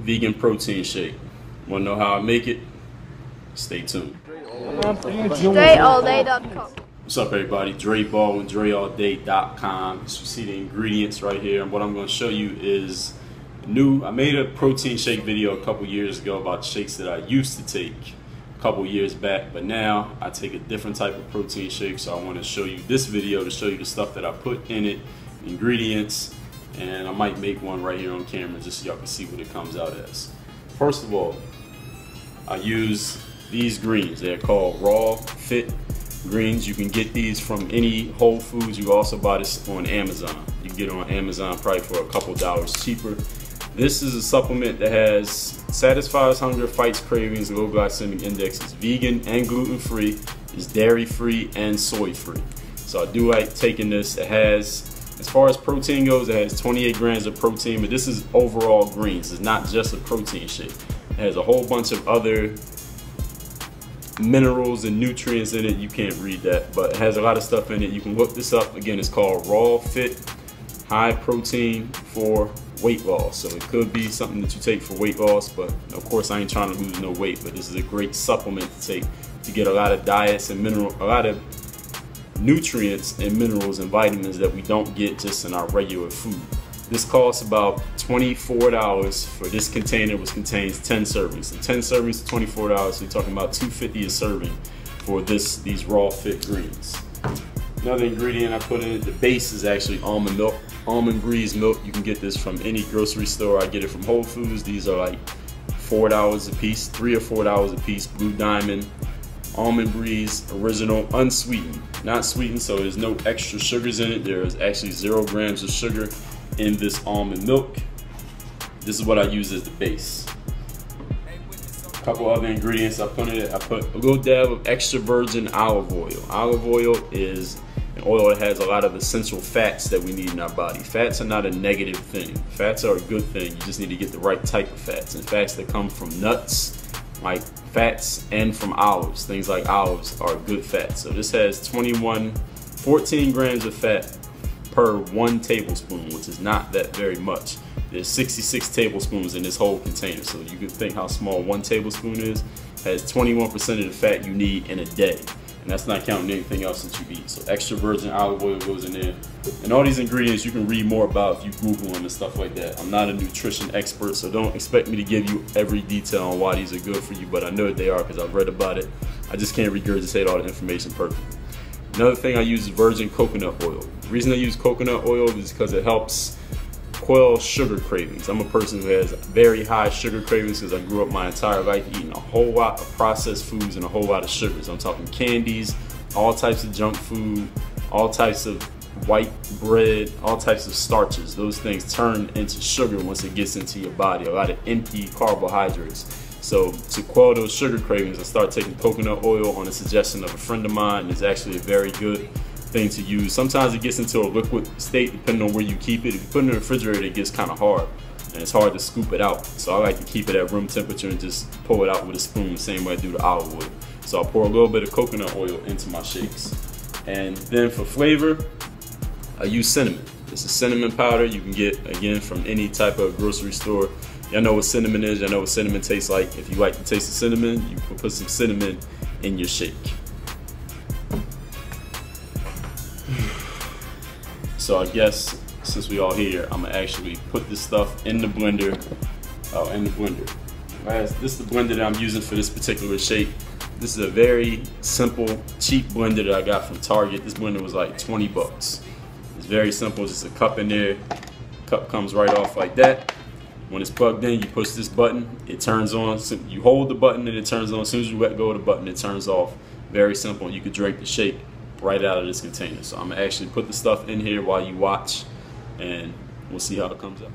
vegan protein shake. Want to know how I make it? Stay tuned. DreAllDay.com. What's up, everybody? Dre Baldwin, DreAllDay.com. You see the ingredients right here, and what I'm going to show you is I made a protein shake video a couple years ago about shakes that I used to take a couple years back, but now I take a different type of protein shake. So I want to show you this video to show you the stuff that I put in it, ingredients, and I might make one right here on camera just so y'all can see what it comes out as. First of all, I use these greens. They're called Raw Fit greens. You can get these from any Whole Foods. You can also buy this on Amazon. You can get it on Amazon probably for a couple dollars cheaper. This is a supplement that satisfies hunger, fights cravings, low glycemic index. It's vegan and gluten-free. It's dairy-free and soy-free. So I do like taking this. It has, as far as protein goes, it has 28 grams of protein, but this is overall greens. It's not just a protein shake. It has a whole bunch of other minerals and nutrients in it. You can't read that, but it has a lot of stuff in it. You can look this up. Again, it's called Raw Fit High Protein for Weight Loss. So it could be something that you take for weight loss, but of course I ain't trying to lose no weight, but this is a great supplement to take to get a lot of diets and a lot of nutrients and minerals and vitamins that we don't get just in our regular food. This costs about $24 for this container, which contains 10 servings. So 10 servings is $24, so you're talking about $2.50 a serving for these Raw Fit greens. Another ingredient I put in it, the base is actually almond milk, almond breeze milk. You can get this from any grocery store. I get it from Whole Foods. These are like $4 a piece, $3 or $4 a piece. Blue Diamond, almond breeze, original, unsweetened, not sweetened, so there's no extra sugars in it. There is actually 0 grams of sugar in this almond milk. This is what I use as the base. A couple other ingredients I put in it. I put a little dab of extra virgin olive oil. Olive oil is an oil that has a lot of essential fats that we need in our body. Fats are not a negative thing. Fats are a good thing. You just need to get the right type of fats. And fats that come from nuts, like fats, and from olives. Things like olives are good fats. So this has 14 grams of fat per 1 tablespoon, which is not that very much. There's 66 tablespoons in this whole container, so you can think how small 1 tablespoon is. It has 21% of the fat you need in a day, and that's not counting anything else that you eat. So extra virgin olive oil goes in there, and all these ingredients you can read more about if you Google them and stuff like that. I'm not a nutrition expert, so don't expect me to give you every detail on why these are good for you, but I know that they are because I've read about it. I just can't regurgitate all the information perfectly. Another thing I use is virgin coconut oil. The reason I use coconut oil is because it helps quell sugar cravings. I'm a person who has very high sugar cravings because I grew up my entire life eating a whole lot of processed foods and a whole lot of sugars. I'm talking candies, all types of junk food, all types of white bread, all types of starches. Those things turn into sugar once it gets into your body, a lot of empty carbohydrates. So to quell those sugar cravings, I started taking coconut oil on a suggestion of a friend of mine, and it's actually a very good thing to use. Sometimes it gets into a liquid state depending on where you keep it. If you put it in the refrigerator, it gets kind of hard, and it's hard to scoop it out. So I like to keep it at room temperature and just pull it out with a spoon the same way I do the olive oil. So I pour a little bit of coconut oil into my shakes. And then for flavor, I use cinnamon. It's a cinnamon powder you can get, again, from any type of grocery store. Y'all know what cinnamon is. Y'all know what cinnamon tastes like. If you like the taste of cinnamon, you can put some cinnamon in your shake. So I guess since we all here, I'm gonna actually put this stuff in the blender. This is the blender that I'm using for this particular shake. This is a very simple, cheap blender that I got from Target. This blender was like 20 bucks. It's very simple. It's just a cup in there. Cup comes right off like that. When it's plugged in, you push this button, it turns on. So you hold the button and it turns on. As soon as you let go of the button, it turns off. Very simple. You could drink the shake right out of this container. So I'm gonna actually put the stuff in here while you watch, and we'll see how it comes out.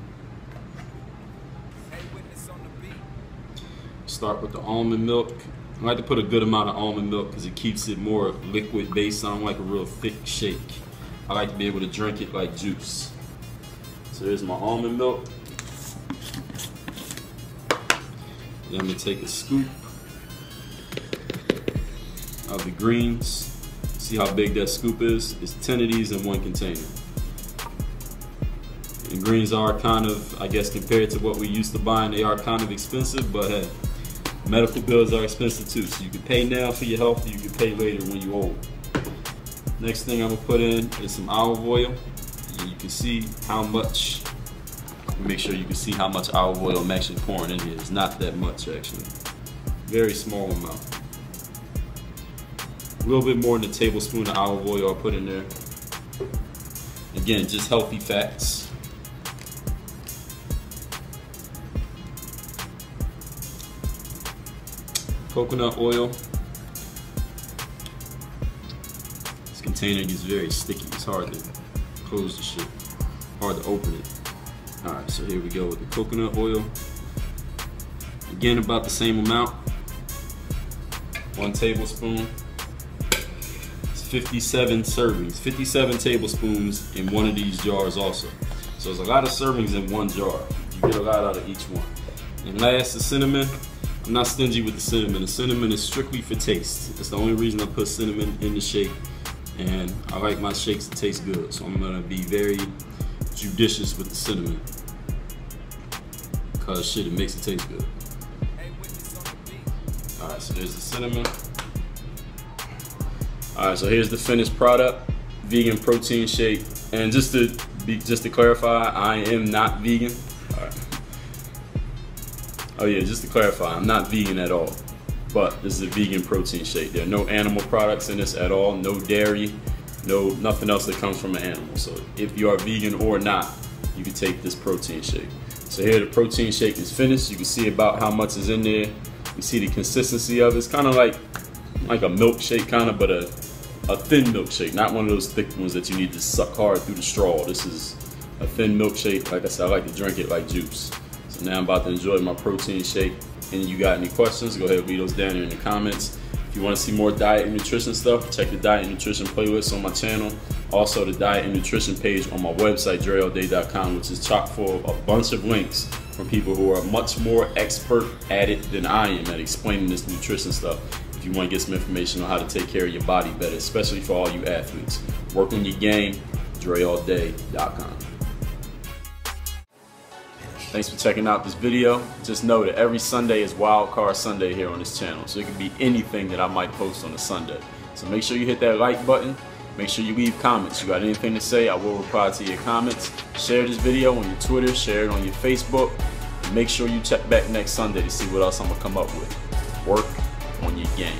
Start with the almond milk. I like to put a good amount of almond milk because it keeps it more liquid based. I don't like a real thick shake. I like to be able to drink it like juice. So here's my almond milk. Then I'm gonna take a scoop of the greens. See how big that scoop is? It's 10 of these in one container. And greens are kind of, I guess, compared to what we used to buying, they are kind of expensive, but hey, medical bills are expensive too. So you can pay now for your health, you can pay later when you're old. Next thing I'm gonna put in is some olive oil. And you can see how much, make sure you can see how much olive oil I'm actually pouring in here. It's not that much actually. Very small amount. A little bit more than a tablespoon of olive oil I'll put in there. Again, just healthy fats. Coconut oil. This container gets very sticky. It's hard to close the shit. Hard to open it. Alright, so here we go with the coconut oil. Again, about the same amount. 1 tablespoon. It's 57 servings. 57 tablespoons in one of these jars also. So there's a lot of servings in one jar. You get a lot out of each one. And last, the cinnamon. I'm not stingy with the cinnamon. The cinnamon is strictly for taste. That's the only reason I put cinnamon in the shake. And I like my shakes to taste good. So I'm gonna be very judicious with the cinnamon. Cause shit, it makes it taste good. Alright, so there's the cinnamon. Alright, so here's the finished product. Vegan protein shake. And just to clarify, I am not vegan. Alright. Oh yeah, just to clarify, I'm not vegan at all. But this is a vegan protein shake. There are no animal products in this at all, no dairy, nothing else that comes from an animal. So if you are vegan or not, you can take this protein shake. So here the protein shake is finished. You can see about how much is in there. You see the consistency of it. It's kind of like a milkshake kind of, but a thin milkshake, not one of those thick ones that you need to suck hard through the straw. This is a thin milkshake. Like I said, I like to drink it like juice. So now I'm about to enjoy my protein shake. And you got any questions, go ahead and leave those down there in the comments. If you want to see more diet and nutrition stuff, check the diet and nutrition playlist on my channel. Also the diet and nutrition page on my website, dreallday.com, which is chock full of a bunch of links from people who are much more expert at it than I am at explaining this nutrition stuff. If you want to get some information on how to take care of your body better, especially for all you athletes. Work on your game, dreallday.com. Thanks for checking out this video. Just know that every Sunday is Wild Card Sunday here on this channel. So it can be anything that I might post on a Sunday. So make sure you hit that like button. Make sure you leave comments. You got anything to say, I will reply to your comments. Share this video on your Twitter, share it on your Facebook. And make sure you check back next Sunday to see what else I'm gonna come up with. Work on your game.